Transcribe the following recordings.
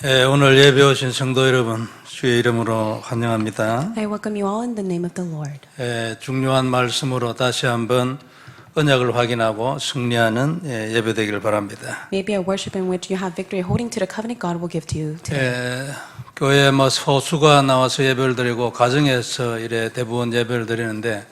오늘 예배 오신 성도 여러분, 주의 이름으로 환영합니다. I welcome you all in the name of the Lord. 중요한 말씀으로 다시 한번 언약을 확인하고 승리하는 예배 되기를 바랍니다. Maybe a worship in which you have victory holding to the covenant God will give to you today. 교회에 소수가 나와서 예배를 드리고 가정에서 이래 대부분 예배를 드리는데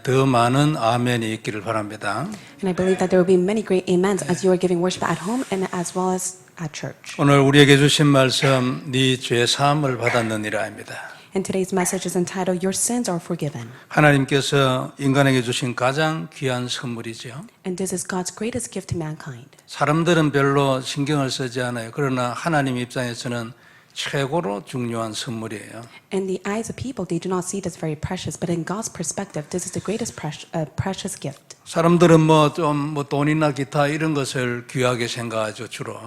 더 많은 아멘이 있기를 바랍니다. And I believe that there will be many great amens as you are giving worship at home and as well as at church. 오늘 우리에게 주신 말씀, 네 죄 사함을 받았느니라입니다. And today's message is entitled, Your sins are forgiven. 하나님께서 인간에게 주신 가장 귀한 선물이죠. And this is God's greatest gift to mankind. 사람들은 별로 신경을 쓰지 않아요. 그러나 하나님 입장에서는 최고로 중요한 선물이에요. In the eyes of people, they do not see this very precious, but in God's perspective, this is the greatest precious gift. 사람들은 돈이나 기타 이런 것을 귀하게 생각하죠, 주로.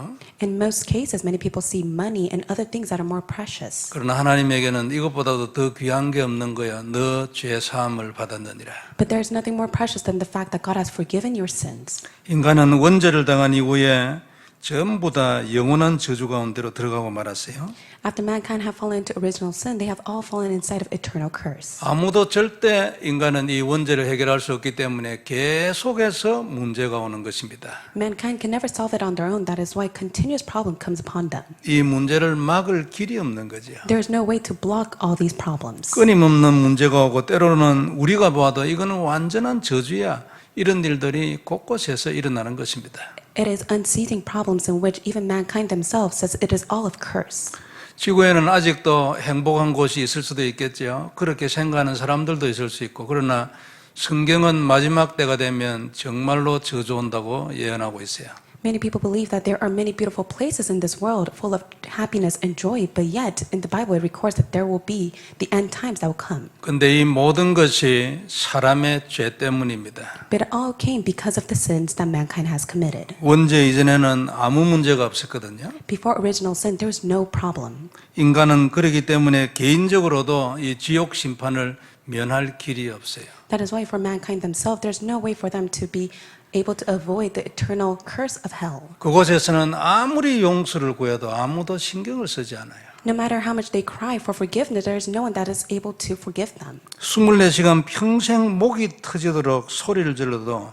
In most cases, many people see money and other things that are more precious. 그러나 하나님에게는 이것보다도 더 귀한 게 없는 거야. 너 죄 사함을 받았느니라. But there is nothing more precious than the fact that God has forgiven your sins. 인간은 원죄를 당한 이후에 전부 다 영원한 저주 가운데로 들어가고 말았어요. After mankind have fallen into original sin, they have all fallen inside of eternal curse. 아무도 절대 인간은 이 원죄를 해결할 수 없기 때문에 계속해서 문제가 오는 것입니다. Mankind can never solve it on their own. That is why continuous problem comes upon them. 이 문제를 막을 길이 없는 거죠. There is no way to block all these problems. 끊임없는 문제가 오고 때로는 우리가 봐도 이거는 완전한 저주야. 이런 일들이 곳곳에서 일어나는 것입니다. It is unceasing problems in which even mankind themselves says it is all of curse. 지구에는 아직도 행복한 곳이 있을 수도 있겠죠. 그렇게 생각하는 사람들도 있을 수 있고, 그러나 성경은 마지막 때가 되면 정말로 저주 온다고 예언하고 있어요. Many people believe that there are many beautiful places in this world full of happiness and joy, but yet in the Bible it records that there will be the end times that will come. 근데 이 모든 것이 사람의 죄 때문입니다. But it all came because of the sins that mankind has committed. 원죄 이전에는 아무 문제가 없었거든요. Before original sin, there was no problem. 인간은 그렇기 때문에 개인적으로도 이 지옥 심판을 면할 길이 없어요. That is why for mankind themselves, there's no way for them to be able to avoid the eternal curse of hell. 그곳에서는 아무리 용서를 구해도 아무도 신경을 쓰지 않아요. No matter how much they cry for forgiveness, there is no one that is able to forgive them. 24시간 평생 목이 터지도록 소리를 질러도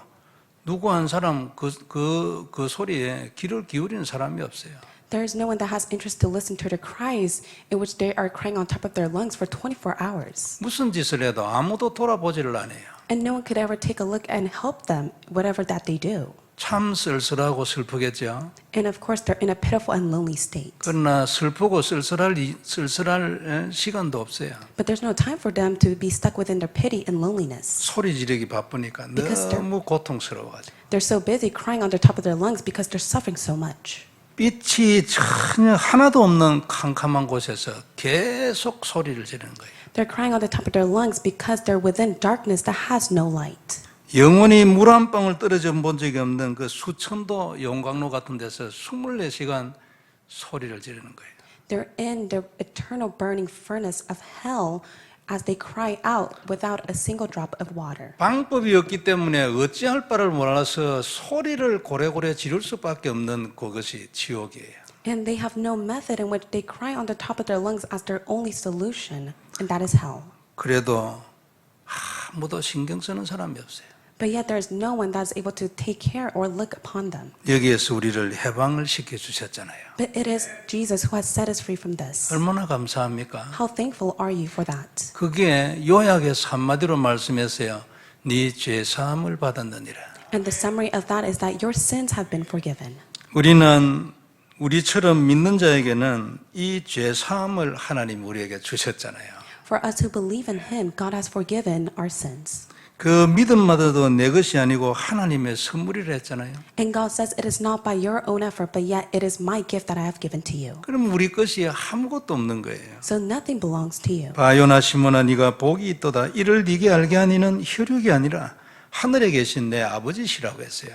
누구 한 사람 그 소리에 귀를 기울이는 사람이 없어요. There is no one that has interest to listen to their cries in which they are crying on top of their lungs for 24 hours. 무슨 짓을 해도 아무도 돌아보지를 않아요. And no one could ever take a look and help them, whatever that they do. 참 쓸쓸하고 슬프겠죠. And of course, they're in a pitiful and lonely state. 그러나 슬프고 쓸쓸할 시간도 없어요. But there's no time for them to be stuck within their pity and loneliness. 소리 지르기 바쁘니까 Because 너무 고통스러워가지고. They're so busy crying on the top of their lungs because they're suffering so much. 빛이 전혀 하나도 없는 캄캄한 곳에서 계속 소리를 지르는 거예요. They're crying on the top of their lungs because they're within darkness that has no light. 영원히 물 한 방울 떨어져 본 적이 없는 그 수천도 용광로 같은 데서 24시간 소리를 지르는 거예요. They're in the eternal burning furnace of hell as they cry out without a single drop of water. 방법이 없기 때문에 어찌할 바를 몰라서 소리를 고래고래 지를 수밖에 없는 그것이 지옥이에요. And they have no method in which they cry on the top of their lungs as their only solution, and that is hell. 그래도 아무도 신경 쓰는 사람이 없어요. But yet there is no one that is able to take care or look upon them. 여기에서 우리를 해방을 시켜주셨잖아요. But it is Jesus who has set us free from this. 얼마나 감사합니까? How thankful are you for that? 그게 요약해서 한마디로 말씀했어요. 네 죄 사함을 받았느니라. And the summary of that is that your sins have been forgiven. 우리처럼 믿는 자에게는 이 죄 사함을 하나님 우리에게 주셨잖아요. For us who believe in Him, God has forgiven our sins. 그 믿음마저도 내 것이 아니고 하나님의 선물이라 했잖아요. And God says it is not by your own effort, but yet it is my gift that I have given to you. 그럼 우리 것이 아무것도 없는 거예요. So nothing belongs to you. 바요나 시몬아 네가 복이 있도다. 이를 네게 알게 하니는 혈육이 아니라 하늘에 계신 내 아버지시라고 했어요.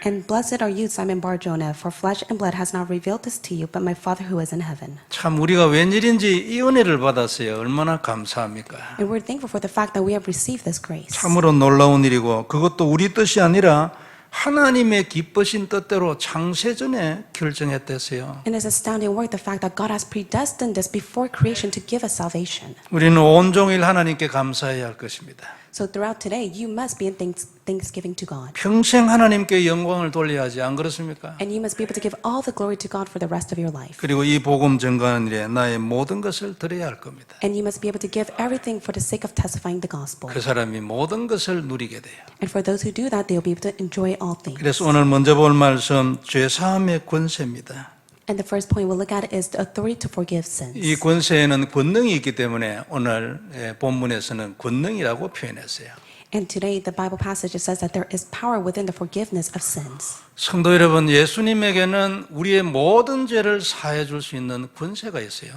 And blessed are you, Simon Bar-Jonah, for flesh and blood has not revealed this to you, but my Father who is in heaven. 참 우리가 웬일인지 이 은혜를 받았어요. 얼마나 감사합니까? And we're thankful for the fact that we have received this grace. 참으로 놀라운 일이고 그것도 우리 뜻이 아니라 하나님의 기쁘신 뜻대로 창세전에 결정했댔어요. And it's astounding work, the fact that God has predestined this before creation to give us salvation. 우리는 온종일 하나님께 감사해야 할 것입니다. So throughout today, you must be in thanksgiving to God. 평생 하나님께 영광을 돌려야 하지, 안 그렇습니까? And you must be able to give all the glory to God for the rest of your life. 그리고 이 복음 전가하는 일에 나의 모든 것을 드려야 할 겁니다. And you must be able to give everything for the sake of testifying the gospel. 그 사람이 모든 것을 누리게 돼요. And for those who do that, they will be able to enjoy all things. 그래서 오늘 먼저 볼 말씀 죄사함의 권세입니다. And the first point we'll look at is the authority to forgive sins. 이 권세에는 권능이 있기 때문에 오늘 본문에서는 권능이라고 표현했어요. And today, the Bible passage says that there is power within the forgiveness of sins. 성도 여러분, 예수님에게는 우리의 모든 죄를 사해 줄 수 있는 권세가 있어요.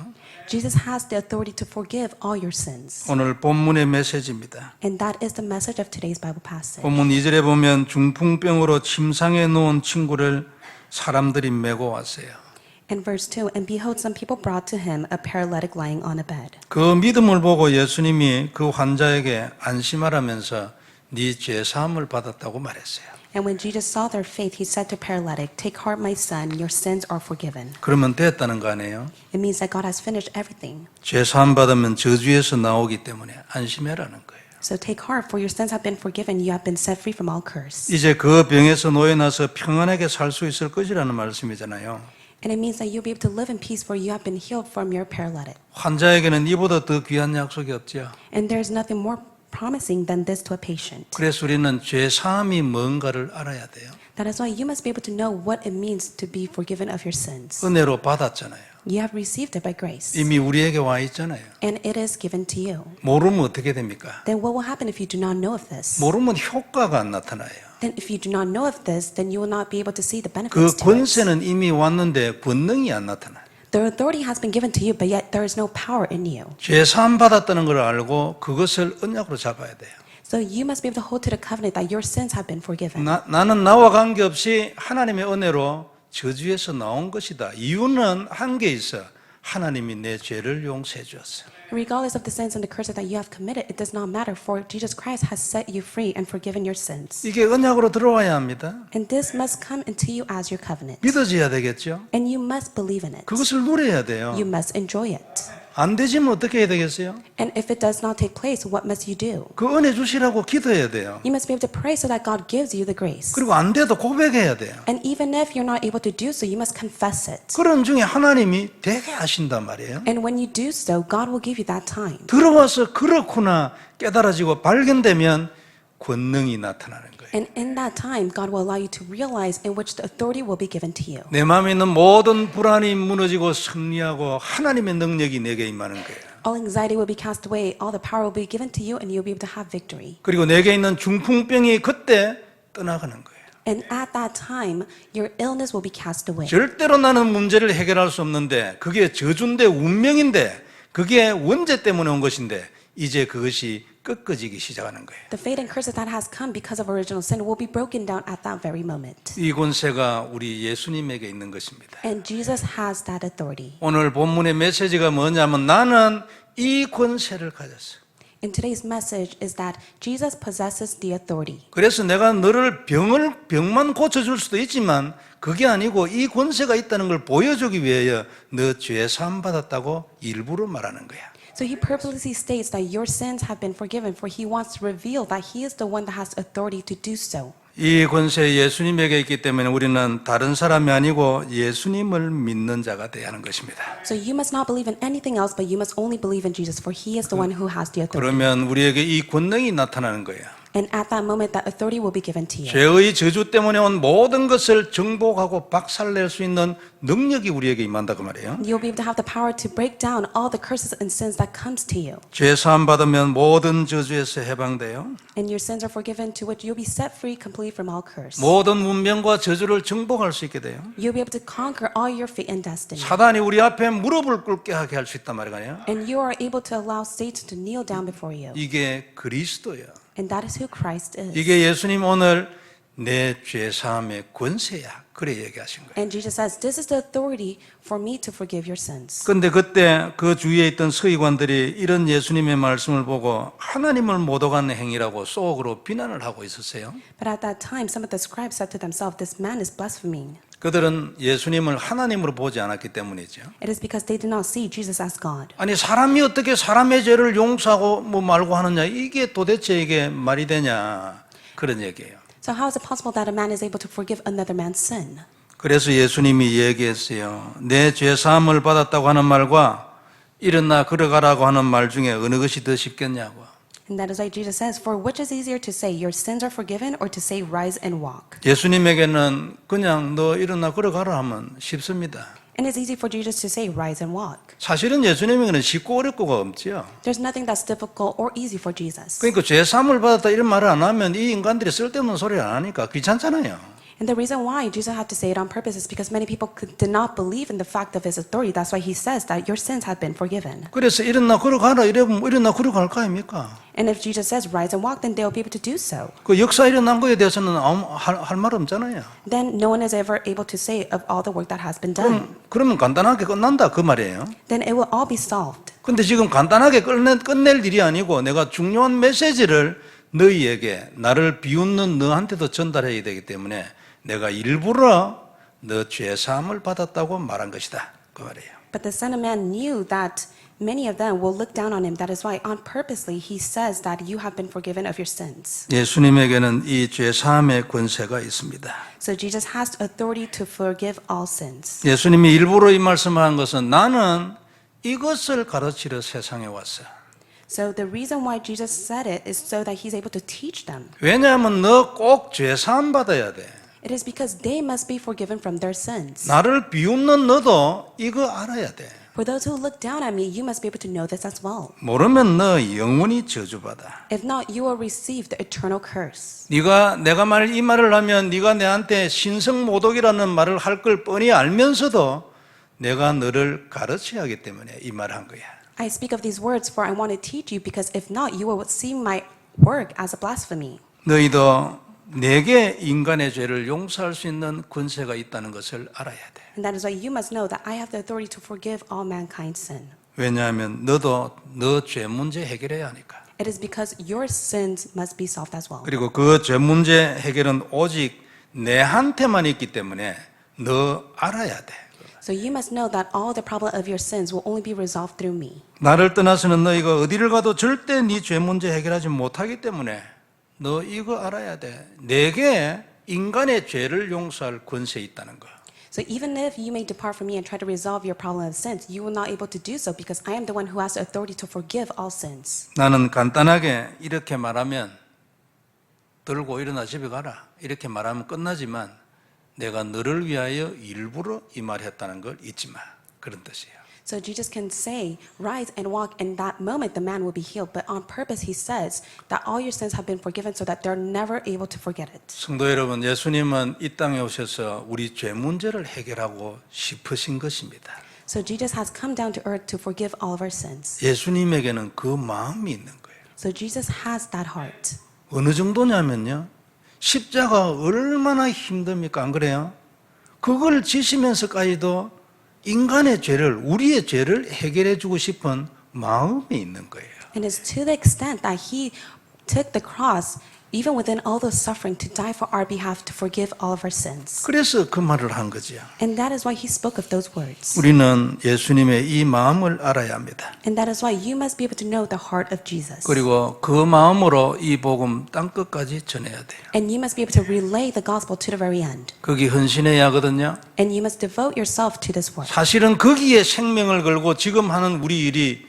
Jesus has the authority to forgive all your sins. 오늘 본문의 메시지입니다. And that is the message of today's Bible passage. 본문 2절에 보면 중풍병으로 침상에 누운 친구를 사람들이 메고 왔어요. In verse 2, and behold, some people brought to him a paralytic lying on a bed. 그 믿음을 보고 예수님이 그 환자에게 안심하라면서 네 죄 사함을 받았다고 말했어요. And when Jesus saw their faith, he said to paralytic, take heart, my son, your sins are forgiven. 그러면 됐다는 거 아니에요? It means that God has finished everything. 죄 사함 받으면 저주에서 나오기 때문에 안심해라는 거예요. So take heart, for your sins have been forgiven. You have been set free from all curse. 이제 그 병에서 놓여나서 평안하게 살 수 있을 것이라는 말씀이잖아요. And it means that you'll be able to live in peace, for you have been healed from your paralytic. 환자에게는 이보다 더 귀한 약속이 없죠. And there's nothing more promising than this to a patient. 그래서 우리는 죄 사함이 뭔가를 알아야 돼요. That is why you must be able to know what it means to be forgiven of your sins. 은혜로 받았잖아요. You have received it by grace. 이미 우리에게 와 있잖아요. And it is given to you. 모르면 어떻게 됩니까? Then what will happen if you do not know of this? 모르면 효과가 안 나타나요. Then if you do not know of this, then you will not be able to see the 그 benefits to it. 권세는 이미 왔는데 권능이 안 나타나요. The authority has been given to you, but yet there is no power in you. 죄 사함 받았다는 걸 알고 그것을 언약으로 잡아야 돼요. So you must be able to hold to the covenant that your sins have been forgiven. 나는 나와 관계없이 하나님의 은혜로 저주에서 나온 것이다. 이유는 한계 있어. 하나님이 내 죄를 용서해 주었어요. Regardless of the sins and the curses that you have committed, it does not matter, for Jesus Christ has set you free and forgiven your sins. 이게 언약으로 들어와야 합니다. And this must come into you as your covenant. 믿어져야 되겠죠. And you must believe in it. 그것을 누려야 돼요. You must enjoy it. 안 되지면 어떻게 해야 되겠어요? And if it does not take place, what must you do? 그 은혜 주시라고 기도해야 돼요. You must be able to pray so that God gives you the grace. 그리고 안 돼도 고백해야 돼요. And even if you're not able to do so, you must confess it. 그런 중에 하나님이 되게 하신단 말이에요. And when you do so, God will give you that time. 들어와서 그렇구나 깨달아지고 발견되면 권능이 나타나는 거예요. And in that time, God will allow you to realize in which the authority will be given to you. 내 마음에 있는 모든 불안이 무너지고 승리하고 하나님의 능력이 내게 임하는 거예요. All anxiety will be cast away, all the power will be given to you, and you'll be able to have victory. 그리고 내게 있는 중풍병이 그때 떠나가는 거예요. And at that time, your illness will be cast away. 절대로 나는 문제를 해결할 수 없는데 그게 저주인데 운명인데 그게 원죄 때문에 온 것인데 이제 그것이 꺾어지기 시작하는 거예요. The fate and curses that has come because of original sin will be broken down at that very moment. 이 권세가 우리 예수님에게 있는 것입니다. And Jesus has that authority. 오늘 본문의 메시지가 뭐냐면 나는 이 권세를 가졌어. And today's message is that Jesus possesses the authority. 그래서 내가 너를 병만 고쳐줄 수도 있지만 그게 아니고 이 권세가 있다는 걸 보여주기 위하여 너 죄 사함 받았다고 일부러 말하는 거야. So he purposely states that your sins have been forgiven, for he wants to reveal that he is the one that has authority to do so. 이 권세 예수님에게 있기 때문에 우리는 다른 사람이 아니고 예수님을 믿는 자가 되어야 하는 것입니다. So you must not believe in anything else, but you must only believe in Jesus, for he is the one who has the authority. 그러면 우리에게 이 권능이 나타나는 거예요. And at that moment, that authority will be given to you. 죄의 저주 때문에 온 모든 것을 정복하고 박살낼 수 있는 능력이 우리에게 임한다 그 말이에요. You'll be able to have the power to break down all the curses and sins that comes to you. 죄 사함 받으면 모든 저주에서 해방돼요. And your sins are forgiven, to which you'll be set free completely from all curse. 모든 운명과 저주를 정복할 수 있게 돼요. You'll be able to conquer all your fate and destiny. 사단이 우리 앞에 무릎을 꿇게 하게 할 수 있단 말이에요. And you are able to allow Satan to kneel down before you. 이게 그리스도예요. And that is who Christ is. 이게 예수님 오늘 내 죄 사함의 권세야. 그래 얘기하신 거예요. And Jesus says, this is the authority for me to forgive your sins. 그런데 그때 그 주위에 있던 서기관들이 이런 예수님의 말씀을 보고 하나님을 못 오가는 행위라고 속으로 비난을 하고 있었어요. But at that time, some of the scribes said to themselves, this man is blaspheming. 그들은 예수님을 하나님으로 보지 않았기 때문이죠. It is because they did not see Jesus as God. 아니 사람이 어떻게 사람의 죄를 용서하고 뭐 말고 하느냐, 이게 도대체 이게 말이 되냐, 그런 얘기예요. So how is it possible that a man is able to forgive another man's sin? 그래서 예수님이 얘기했어요. 내 죄 사함을 받았다고 하는 말과 일어나 걸어가라고 하는 말 중에 어느 것이 더 쉽겠냐고. And that is why Jesus says, for which is easier to say, your sins are forgiven, or to say, rise and walk? 예수님에게는 그냥 너 일어나 걸어가라 하면 쉽습니다. And it's easy for Jesus to say, rise and walk. 사실은 예수님에게는 쉽고 어렵고가 없지요. There's nothing that's difficult or easy for Jesus. 그러니까 죄 사함을 받았다 이런 말을 안 하면 이 인간들이 쓸데없는 소리를 안 하니까 귀찮잖아요. And the reason why Jesus had to say it on purpose is because many people did not believe in the fact of his authority. That's why he says that your sins have been forgiven. 그래서 일어나 걸어가라 이러면 일어나 걸어갈 거 아닙니까? And if Jesus says rise and walk, then they'll be able to do so. 그 역사 일어난 거에 대해서는 할 말 없잖아요. Then no one is ever able to say of all the work that has been done. 그러면 간단하게 끝난다 그 말이에요. Then it will all be solved. 근데 지금 간단하게 끝낼 일이 아니고 내가 중요한 메시지를 너희에게 나를 비웃는 너한테도 전달해야 되기 때문에 내가 일부러 너 죄사함을 받았다고 말한 것이다 그 말이에요. But the Son of Man knew that many of them will look down on him. That is why on purposely he says that you have been forgiven of your sins. 예수님에게는 이 죄사함의 권세가 있습니다. So Jesus has authority to forgive all sins. 예수님이 일부러 이 말씀을 한 것은 나는 이것을 가르치러 세상에 왔어. So the reason why Jesus said it is so that he's able to teach them. 왜냐하면 너 꼭 죄사함 받아야 돼. It is because they must be forgiven from their sins. 나를 비웃는 너도 이거 알아야 돼. For those who look down at me, you must be able to know this as well. 모르면 너 영원히 저주받아. If not, you will receive the eternal curse. 내가 이 말을 하면 네가 내한테 신성모독이라는 말을 할 걸 뻔히 알면서도 내가 너를 가르쳐야 하기 때문에 이 말을 한 거야. I speak of these words for I want to teach you because if not, you will see my work as a blasphemy. 너희도 내게 인간의 죄를 용서할 수 있는 권세가 있다는 것을 알아야 돼. And that is why you must know that I have the authority to forgive all mankind's sin. 왜냐하면 너도 너 죄 문제 해결해야 하니까. It is because your sins must be solved as well. 그리고 그 죄 문제 해결은 오직 내한테만 있기 때문에 너 알아야 돼. So you must know that all the problem of your sins will only be resolved through me. 나를 떠나서는 너희가 어디를 가도 절대 네 죄 문제 해결하지 못하기 때문에 너 이거 알아야 돼. 내게 인간의 죄를 용서할 권세 있다는 거. So even if you may depart from me and try to resolve your problem of sins, you will not able to do so because I am the one who has the authority to forgive all sins. 나는 간단하게 이렇게 말하면 들고 일어나 집에 가라 이렇게 말하면 끝나지만 내가 너를 위하여 일부러 이 말했다는 걸 잊지 마. 그런 뜻이에요. So Jesus can say, rise and walk, and that moment the man will be healed. But on purpose he says that all your sins have been forgiven so that they're never able to forget it. 성도 여러분, 예수님은 이 땅에 오셔서 우리 죄 문제를 해결하고 싶으신 것입니다. So Jesus has come down to earth to forgive all of our sins. 예수님에게는 그 마음이 있는 거예요. So Jesus has that heart. 어느 정도냐면요. 십자가 얼마나 힘듭니까? 안 그래요? 그걸 지시면서까지도 인간의 죄를, 우리의 죄를 해결해 주고 싶은 마음이 있는 거예요. And it's to the extent that he took the cross, even within all the suffering, to die for our behalf, to forgive all of our sins. 그래서 그 말을 한 거죠. And that is why he spoke of those words. 우리는 예수님의 이 마음을 알아야 합니다. And that is why you must be able to know the heart of Jesus. 그리고 그 마음으로 이 복음 땅끝까지 전해야 돼요. And you must be able to relay the gospel to the very end. 거기 헌신해야 하거든요. And you must devote yourself to this work. 사실은 거기에 생명을 걸고 지금 하는 우리 일이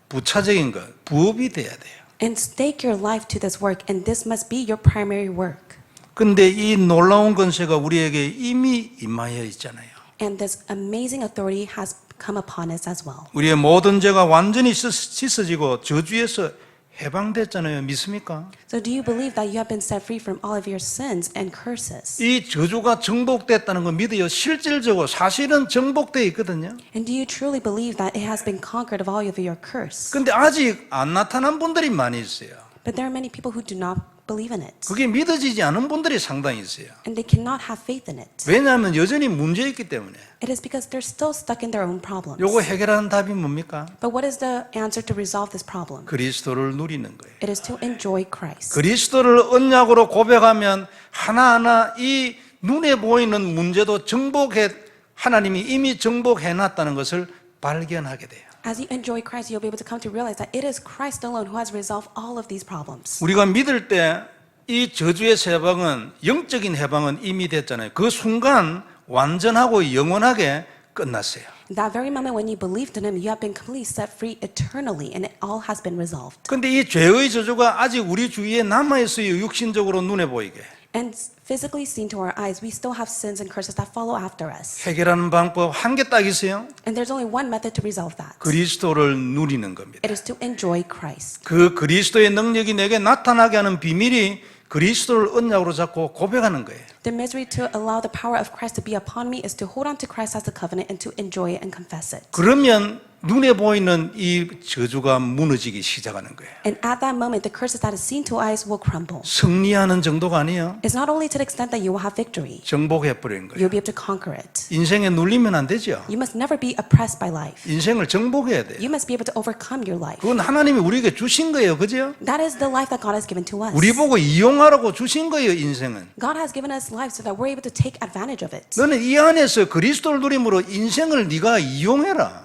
부차적인 것, 부업이 돼야 돼요. And stake your life to this work, and this must be your primary work. 근데 이 놀라운 권세가 우리에게 이미 임하여 있잖아요. And this amazing authority has come upon us as well. 우리의 모든 죄가 완전히 씻어지고 저주에서 해방됐잖아요. 믿습니까? So do you believe that you have been set free from all of your sins and curses? 이 저주가 정복됐다는 거 믿어요. 실질적으로 사실은 정복되어 있거든요. And do you truly believe that it has been conquered of all of your curse? 근데 아직 안 나타난 분들이 많이 있어요. But there are many people who do not believe in it. 그게 믿어지지 않은 분들이 상당히 있어요. And they cannot have faith in it. 왜냐하면 여전히 문제 있기 때문에. It is because they're still stuck in their own problems. 요거 해결하는 답이 뭡니까? But what is the answer to resolve this problem? 그리스도를 누리는 거예요. It is to enjoy Christ. 그리스도를 언약으로 고백하면 하나하나 이 눈에 보이는 문제도 하나님이 이미 정복해 놨다는 것을 발견하게 돼요. As you enjoy Christ, you'll be able to come to realize that it is Christ alone who has resolved all of these problems. 우리가 믿을 때 이 저주의 해방은 영적인 해방은 이미 됐잖아요. 그 순간 완전하고 영원하게 끝났어요. That very moment when you believed in Him, you have been completely set free eternally, and it all has been resolved. 근데 이 죄의 저주가 아직 우리 주위에 남아있어요. 육신적으로 눈에 보이게. And physically seen to our eyes, we still have sins and curses that follow after us. 해결하는 방법 한 개 딱 있어요. And there's only one method to resolve that. 그리스도를 누리는 겁니다. It is to enjoy Christ. 그 그리스도의 능력이 내게 나타나게 하는 비밀이 그리스도를 언약으로 잡고 고백하는 거예요. The misery to allow the power of Christ to be upon me is to hold on to Christ as the covenant and to enjoy it and confess it. 그러면 눈에 보이는 이 저주가 무너지기 시작하는 거예요. And at that moment, the curses that is seen to eyes will crumble. 승리하는 정도가 아니에요. It's not only to the extent that you will have victory, 정복해버리는 거예요. you'll be able to conquer it. 인생에 눌리면 안 되죠. You must never be oppressed by life. 인생을 정복해야 돼요. You must be able to overcome your life. 그건 하나님이 우리에게 주신 거예요. 그죠? That is the life that God has given to us. 우리 보고 이용하라고 주신 거예요. 인생은. God has given us life so that we're able to take advantage of it. 너는 이 안에서 그리스도를 누림으로 인생을 네가 이용해라.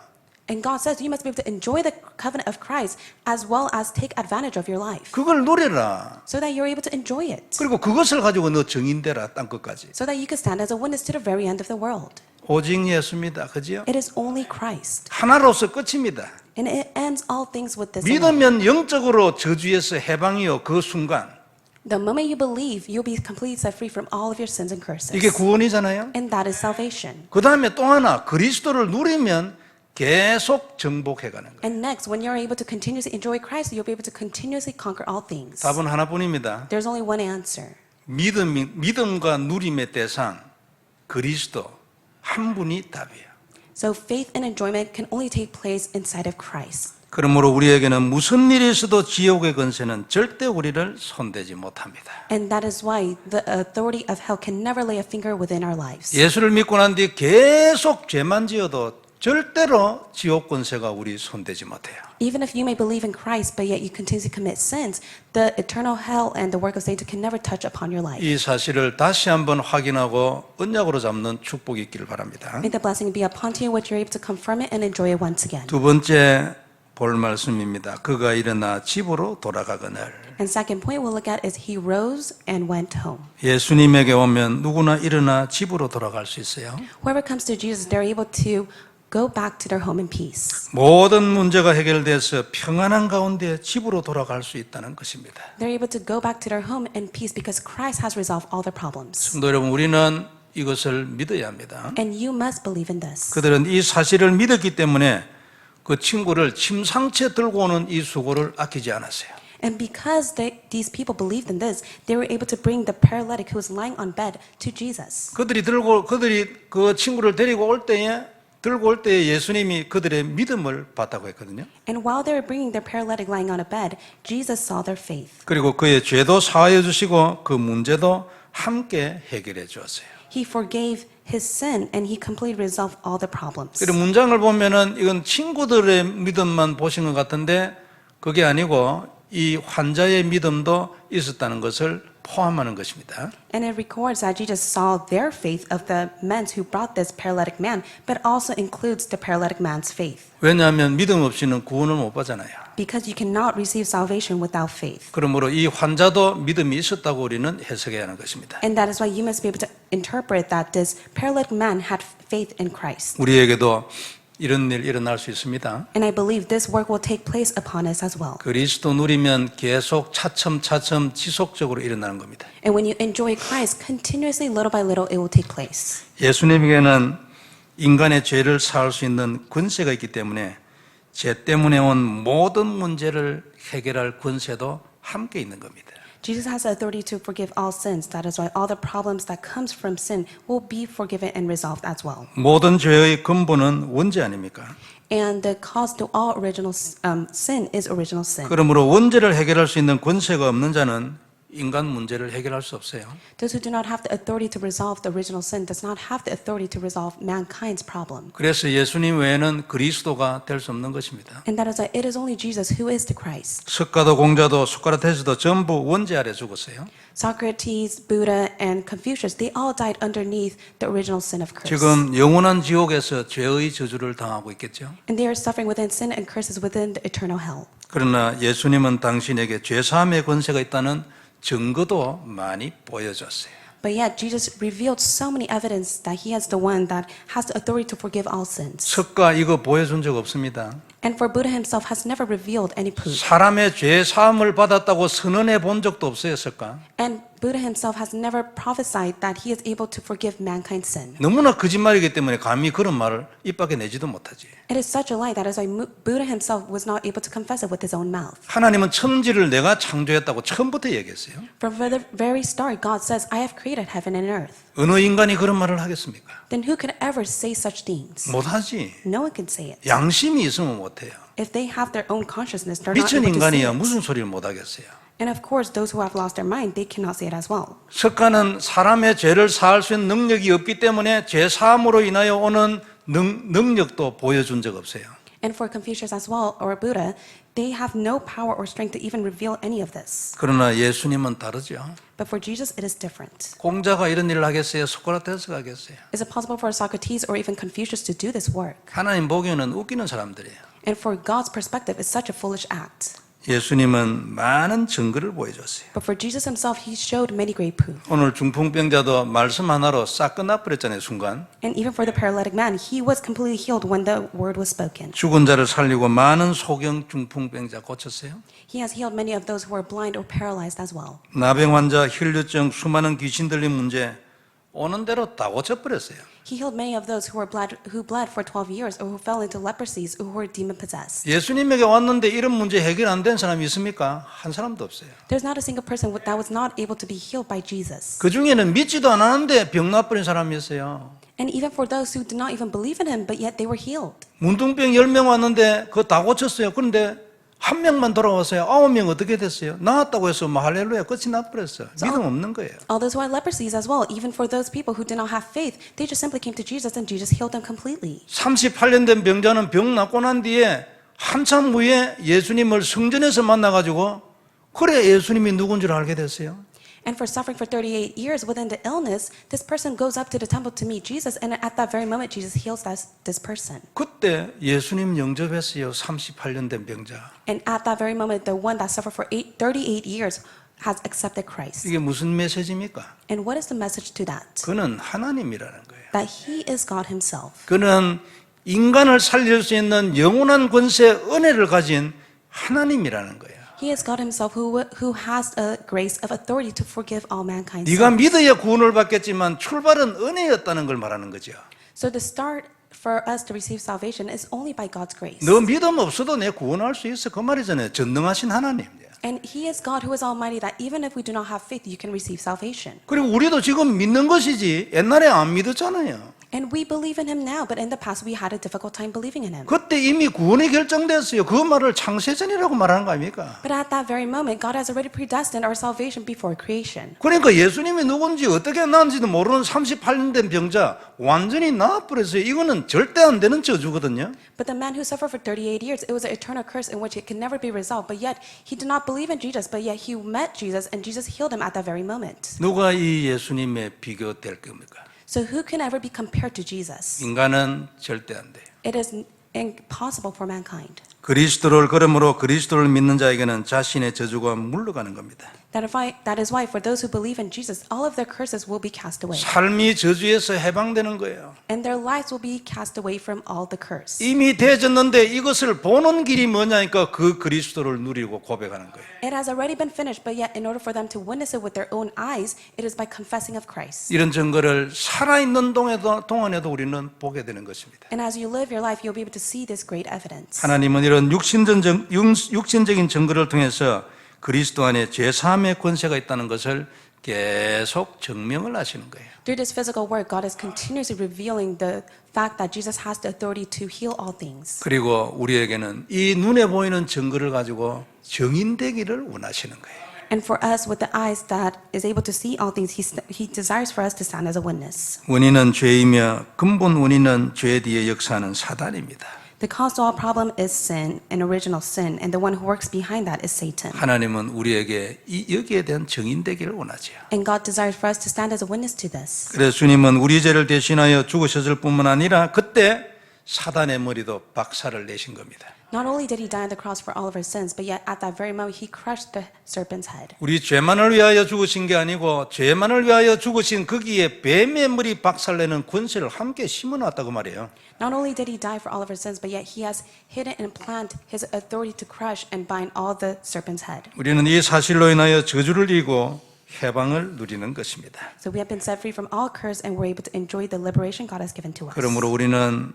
And God says you must be able to enjoy the covenant of Christ as well as take advantage of your life 그걸 누려라. so that you're able to enjoy it. 그리고 그것을 가지고 너 증인되라. 땅 끝까지. So that you can stand as a witness to the very end of the world. 오직 예수입니다. 그죠? It is only Christ. 하나로서 끝입니다. And it ends all things with this. alone. 믿으면 영적으로 저주에서 해방이요. 그 순간. The moment you believe, you'll be completely set free from all of your sins and curses. 이게 구원이잖아요. And that is salvation. 그 다음에 또 하나 그리스도를 누리면 계속 정복해가는 거예요. And next, when you're able to continuously enjoy Christ, you'll be able to continuously conquer all things. 답은 하나뿐입니다. There's only one answer. 믿음과 누림의 대상 그리스도 한 분이 답이에요. So faith and enjoyment can only take place inside of Christ. 그러므로 우리에게는 무슨 일이 있어도 지옥의 권세는 절대 우리를 손대지 못합니다. And that is why the authority of hell can never lay a finger within our lives. 예수를 믿고 난 뒤 계속 죄만 지어도 절대로 지옥 권세가 우리 손대지 못해요. Even if you may believe in Christ, but yet you continuously commit sins, the eternal hell and the work of Satan can never touch upon your life. 이 사실을 다시 한번 확인하고 언약으로 잡는 축복이 있기를 바랍니다. May the blessing be upon you, which you're able to confirm it and enjoy it once again. 두 번째 볼 말씀입니다. 그가 일어나 집으로 돌아가거늘. And second point we'll look at is he rose and went home. 예수님에게 오면 누구나 일어나 집으로 돌아갈 수 있어요. Whoever comes to Jesus, they're able to go back to their home in peace. 모든 문제가 해결돼서 평안한 가운데 집으로 돌아갈 수 있다는 것입니다. They're able to go back to their home in peace because Christ has resolved all their problems. 성도 여러분, 우리는 이것을 믿어야 합니다. And you must believe in this. 그들은 이 사실을 믿었기 때문에 그 친구를 침상채 들고 오는 이 수고를 아끼지 않았어요. And because these people believed in this, they were able to bring the paralytic who was lying on bed to Jesus. 그들이 그 친구를 데리고 올 때에 예수님이 그들의 믿음을 봤다고 했거든요. And while they were bringing their paralytic lying on a bed, Jesus saw their faith. 그리고 그의 죄도 사하여 주시고 그 문제도 함께 해결해 주었어요. He forgave his sin and he completely resolved all the problems. 그리고 문장을 보면은 이건 친구들의 믿음만 보신 것 같은데 그게 아니고 이 환자의 믿음도 있었다는 것을 포함하는 것입니다. And it records that Jesus saw their faith of the men who brought this paralytic man, but also includes the paralytic man's faith. 왜냐하면 믿음 없이는 구원을 못 받잖아요. Because you cannot receive salvation without faith. 그러므로 이 환자도 믿음이 있었다고 우리는 해석해야 하는 것입니다. And that is why you must be able to interpret that this paralytic man had faith in Christ. 우리에게도 이런 일 일어날 수 있습니다. And I believe this work will take place upon us as well. 그리스도 누리면 계속 차츰차츰 지속적으로 일어나는 겁니다. And when you enjoy Christ, continuously, little by little, it will take place. 예수님에게는 인간의 죄를 사할 수 있는 권세가 있기 때문에 죄 때문에 온 모든 문제를 해결할 권세도 함께 있는 겁니다. Jesus has the authority to forgive all sins. That is why all the problems that comes from sin will be forgiven and resolved as well. 모든 죄의 근본은 원죄 아닙니까? And the cause to all original sin is original sin. 그러므로 원죄를 해결할 수 있는 권세가 없는 자는 인간 문제를 해결할 수 없어요. Those who do not have the authority to resolve the original sin does not have the authority to resolve mankind's problem. 그래서 예수님 외에는 그리스도가 될 수 없는 것입니다. And that is why it is only Jesus who is the Christ. 석가도 공자도 소크라테스도 전부 원죄 아래 죽었어요. Socrates, Buddha, and Confucius, they all died underneath the original sin of curse. 지금 영원한 지옥에서 죄의 저주를 당하고 있겠죠. And they are suffering within sin and curses within the eternal hell. 그러나 예수님은 당신에게 죄사함의 권세가 있다는 증거도 많이 보여줬어요. But yet, Jesus revealed so many evidence that he is the one that has the authority to forgive all sins. 석가 이거 보여준 적 없습니다. And for Buddha himself has never revealed any proof. 사람의 죄사함을 받았다고 선언해 본 적도 없어요, 석가. And Buddha himself has never prophesied that he is able to forgive mankind's sin. 너무나 거짓말이기 때문에 감히 그런 말을 입 밖에 내지도 못하지. It is such a lie that is why Buddha himself was not able to confess it with his own mouth. 하나님은 천지를 내가 창조했다고 처음부터 얘기했어요. From the very start, God says, I have created heaven and earth. 어느 인간이 그런 말을 하겠습니까? Then who could ever say such things? 못하지. No one can say it. 양심이 있으면 못해요. If they have their own consciousness, they're not 미친 able to say 인간이야 it. 무슨 소리를 못하겠어요. And of course, those who have lost their mind, they cannot say it as well. 석가는 사람의 죄를 사할 수 있는 능력이 없기 때문에 죄 사함으로 인하여 오는 능력도 보여준 적 없어요. And for Confucius as well, or Buddha, they have no power or strength to even reveal any of this. 그러나 예수님은 다르죠. But for Jesus, it is different. 공자가 이런 일을 하겠어요? 소크라테스가 하겠어요? Is it possible for Socrates or even Confucius to do this work? 하나님 보기에는 웃기는 사람들이에요. And for God's perspective, it's such a foolish act. 예수님은 많은 증거를 보여줬어요. But for Jesus himself, he showed many great proof. 오늘 중풍병자도 말씀 하나로 싹 끝나버렸잖아요, 순간. And even for the paralytic man, he was completely healed when the word was spoken. 죽은 자를 살리고 많은 소경 중풍병자 고쳤어요. He has healed many of those who are blind or paralyzed as well. 나병 환자, 혈류증, 수많은 귀신 들린 문제 오는 대로 다 고쳐버렸어요. He healed many of those who bled for 12 years or who fell into leprosies or who were demon possessed. 예수님에게 왔는데 이런 문제 해결 안 된 사람이 있습니까? 한 사람도 없어요. There's not a single person that was not able to be healed by Jesus. 그 중에는 믿지도 않았는데 병 나버린 사람이 있어요. And even for those who did not even believe in him, but yet they were healed. 문둥병 10명 왔는데 그거 다 고쳤어요. 그런데 한 명만 돌아왔어요. 9명 어떻게 됐어요? 나았다고 해서 뭐 할렐루야 끝이 나버렸어요. 믿음 없는 거예요. All those who had leprosies as well, even for those people who did not have faith, they just simply came to Jesus and Jesus healed them completely. 38년 된 병자는 병 낫고 난 뒤에 한참 후에 예수님을 성전에서 만나가지고 그래 예수님이 누군 줄 알게 됐어요. And for suffering for 38 years within the illness, this person goes up to the temple to meet Jesus, and at that very moment, Jesus heals this person. 그때 예수님 영접했어요. 38년 된 병자. And at that very moment, the one that suffered for 38 years has accepted Christ. 이게 무슨 메시지입니까? And what is the message to that? 그는 하나님이라는 거예요. That he is God himself. 그는 인간을 살릴 수 있는 영원한 권세 은혜를 가진 하나님이라는 거예요. He is God himself who has a grace of authority to forgive all mankind's 네가 sins. 믿어야 구원을 받겠지만 출발은 은혜였다는 걸 말하는 거죠. So the start for us to receive salvation is only by God's grace. 너 믿음 없어도 내 구원할 수 있어. 그 말이잖아요. 전능하신 하나님. And he is God who is almighty that even if we do not have faith, you can receive salvation. 그리고 우리도 지금 믿는 것이지 옛날에 안 믿었잖아요. And we believe in him now, but in the past we had a difficult time believing in him. 그때 이미 구원이 결정됐어요. 그 말을 창세전이라고 말하는 거 아닙니까? But at that very moment, God has already predestined our salvation before creation. 그러니까 예수님이 누군지 어떻게 나은지도 모르는 38년 된 병자 완전히 나아버렸어요. 이거는 절대 안 되는 저주거든요. But the man who suffered for 38 years, it was an eternal curse in which it could never be resolved. But yet, he did not believe in Jesus, but yet he met Jesus, and Jesus healed him at that very moment. 누가 이 예수님에 비교될 겁니까? So who can ever be compared to Jesus? 인간은 절대 안 돼요. It is impossible for mankind. 그리스도를 걸음으로 그리스도를 믿는 자에게는 자신의 저주가 물러가는 겁니다. That is why for those who believe in Jesus, all of their curses will be cast away. 삶이 저주에서 해방되는 거예요. And their lives will be cast away from all the curse. 이미 되졌는데 이것을 보는 길이 뭐냐니까 그 그리스도를 누리고 고백하는 거예요. It has already been finished, but yet in order for them to witness it with their own eyes, it is by confessing of Christ. 이런 증거를 살아있는 동안에도 우리는 보게 되는 것입니다. And as you live your life, you'll be able to see this great evidence. 하나님은 이런 육신적인 증거를 통해서 그리스도 안에 죄사함의 권세가 있다는 것을 계속 증명을 하시는 거예요. Through this physical work, God is continuously revealing the fact that Jesus has the authority to heal all things. 그리고 우리에게는 이 눈에 보이는 증거를 가지고 정인되기를 원하시는 거예요. And for us, with the eyes that is able to see all things, he desires for us to stand as a witness. 원인은 죄이며 근본 원인은 죄 뒤에 역사하는 사단입니다. The cause to all problem is sin, an original sin, and the one who works behind that is Satan. 하나님은 우리에게 여기에 대한 증인되기를 원하지요. And God desires for us to stand as a witness to this. 그래서 주님은 우리 죄를 대신하여 죽으셨을 뿐만 아니라 그때 사단의 머리도 박살을 내신 겁니다. Not only did he die on the cross for all of our sins, but yet at that very moment he crushed the serpent's head. 우리 죄만을 위하여 죽으신 게 아니고 죄만을 위하여 죽으신 거기에 뱀의 머리 박살내는 권세를 함께 심어놨다고 말이에요. Not only did he die for all of our sins, but yet he has hidden and planted his authority to crush and bind all the serpent's head. 우리는 이 사실로 인하여 저주를 이기고 해방을 누리는 것입니다. So we have been set free from all curse and we're able to enjoy the liberation God has given to us. 그러므로 우리는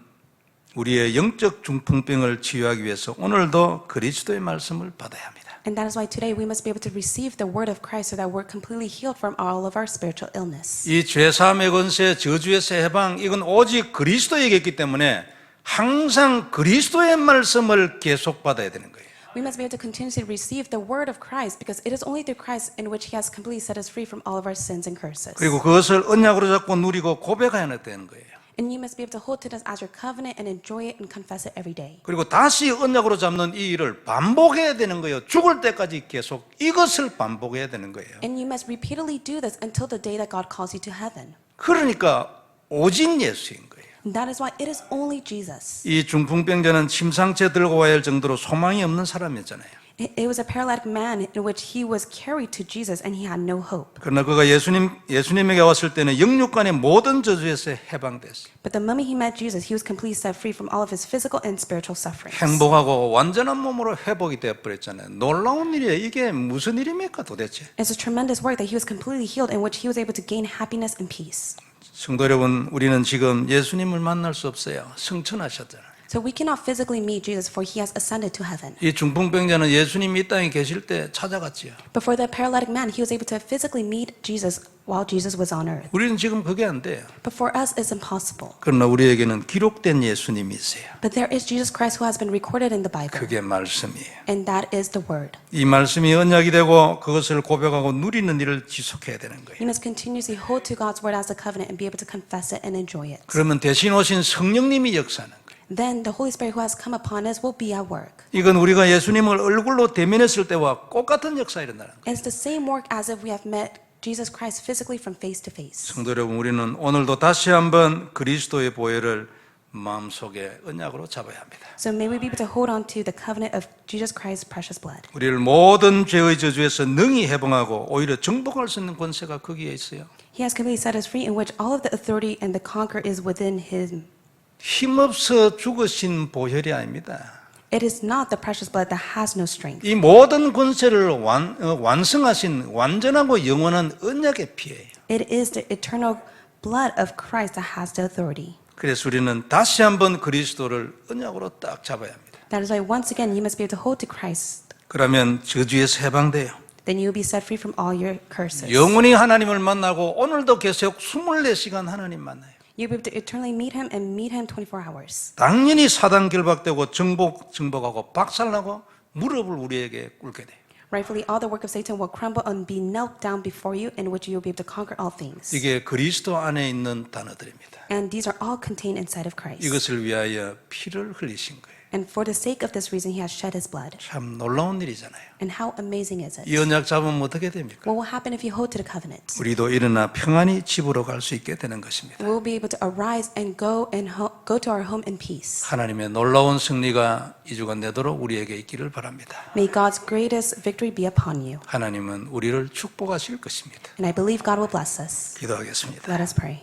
우리의 영적 중풍병을 치유하기 위해서 오늘도 그리스도의 말씀을 받아야 합니다. And that is why today we must be able to receive the word of Christ so that we're completely healed from all of our spiritual illness. 이 죄사함의 권세, 저주에서 해방, 이건 오직 그리스도에게 있기 때문에 항상 그리스도의 말씀을 계속 받아야 되는 거예요. We must be able to continuously receive the word of Christ because it is only through Christ in which he has completely set us free from all of our sins and curses. 그리고 그것을 언약으로 잡고 누리고 고백해야 되는 거예요. And you must be able to hold to this as your covenant and enjoy it and confess it every day. 그리고 다시 언약으로 잡는 이 일을 반복해야 되는 거예요. 죽을 때까지 계속 이것을 반복해야 되는 거예요. And you must repeatedly do this until the day that God calls you to heaven. 그러니까 오직 예수인 거예요. And that is why it is only Jesus. 이 중풍병자는 침상째 들고 와야 할 정도로 소망이 없는 사람이었잖아요. It was a paralytic man in which he was carried to Jesus and he had no hope. 그러나 그가 예수님에게 왔을 때는 영육간의 모든 저주에서 해방됐어요. But the moment he met Jesus, he was completely set free from all of his physical and spiritual sufferings. 행복하고 완전한 몸으로 회복이 되어버렸잖아요. 놀라운 일이에요. 이게 무슨 일입니까 도대체? It's a tremendous work that he was completely healed in which he was able to gain happiness and peace. 성도 여러분, 우리는 지금 예수님을 만날 수 없어요. 승천하셨잖아요. So we cannot physically meet Jesus for he has ascended to heaven. 이 중풍병자는 예수님이 이 땅에 계실 때 찾아갔지요. But for the paralytic man, he was able to physically meet Jesus while Jesus was on earth. 우리는 지금 그게 안 돼요. But for us, it's impossible. 그러나 우리에게는 기록된 예수님이 있어요. But there is Jesus Christ who has been recorded in the Bible. 그게 말씀이에요. And that is the word. 이 말씀이 언약이 되고 그것을 고백하고 누리는 일을 지속해야 되는 거예요. You must continuously hold to God's word as a covenant and be able to confess it and enjoy it. 그러면 대신 오신 성령님이 역사하는 거예요. Then the Holy Spirit who has come upon us will be at work. 이건 우리가 예수님을 얼굴로 대면했을 때와 똑같은 역사가 일어나는 거예요. It's the same work as if we have met Jesus Christ physically from face to face. 성도 여러분, 우리는 오늘도 다시 한번 그리스도의 보혈을 마음속에 언약으로 잡아야 합니다. So may we be able to hold on to the covenant of Jesus Christ's precious blood. 우리를 모든 죄의 저주에서 능히 해방하고 오히려 정복할 수 있는 권세가 거기에 있어요. He has completely set us free in which all of the authority and the conquer is within him. 힘없어 죽으신 보혈이 아닙니다. It is not the precious blood that has no strength. 이 모든 권세를 완성하신 완전하고 영원한 언약의 피예요. It is the eternal blood of Christ that has the authority. 그래서 우리는 다시 한번 그리스도를 언약으로 딱 잡아야 합니다. That is why once again you must be able to hold to Christ. 그러면 저주에서 해방돼요. Then you will be set free from all your curses. 영원히 하나님을 만나고 오늘도 계속 24시간 하나님 만나요. You'll be able to eternally meet him 24 hours. 당연히 사단 결박되고 정복하고 박살나고 무릎을 우리에게 꿇게 돼요. Rightfully, all the work of Satan will crumble and be knelt down before you, in which you will be able to conquer all things. 이게 그리스도 안에 있는 단어들입니다. And these are all contained inside of Christ. 이것을 위하여 피를 흘리신 거예요. And for the sake of this reason, he has shed his blood. 참 놀라운 일이잖아요. And how amazing is it? 이 언약 잡으면 어떻게 됩니까? What will happen if you hold to the covenant? 우리도 일어나 평안히 집으로 갈 수 있게 되는 것입니다. We will be able to arise and go to our home in peace. 하나님의 놀라운 승리가 이 주간 되도록 우리에게 있기를 바랍니다. May God's greatest victory be upon you. 하나님은 우리를 축복하실 것입니다. And I believe God will bless us. 기도하겠습니다. Let us pray.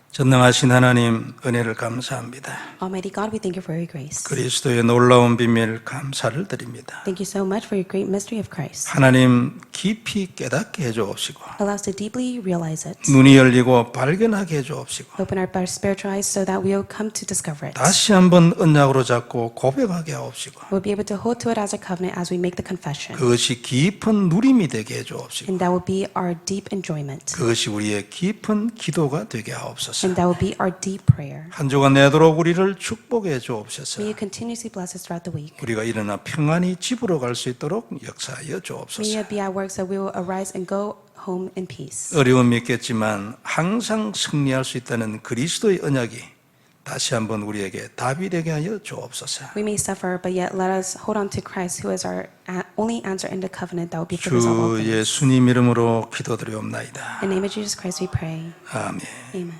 전능하신 하나님 은혜를 감사합니다. Almighty God, we thank you for your grace. 그리스도의 놀라운 비밀 감사를 드립니다. Thank you so much for your great mystery of Christ. 하나님 깊이 깨닫게 해주옵시고 Allow us to deeply realize it. 눈이 열리고 발견하게 해주옵시고 Open our spiritual eyes so that we will come to discover it. 다시 한번 언약으로 잡고 고백하게 하옵시고 We'll be able to hold to it as a covenant as we make the confession. 그것이 깊은 누림이 되게 해주옵시고 And that will be our deep enjoyment. 그것이 우리의 깊은 기도가 되게 하옵소서. And that will be our deep prayer. 한 주간 내도록 우리를 축복해 주옵소서. May you continuously bless us throughout the week. 우리가 일어나 평안히 집으로 갈 수 있도록 역사하여 May 주옵소서. it be our works that we will arise and go home in peace. 어려움이 있겠지만 항상 승리할 수 있다는 그리스도의 언약이 다시 한번 우리에게 답이 되게 하여 주옵소서. We may suffer, but yet let us hold on to Christ, who is our only answer in the covenant that will be for us all. 주 예수님 이름으로 기도드리옵나이다. In the name of Jesus Christ we pray. 아멘. Amen.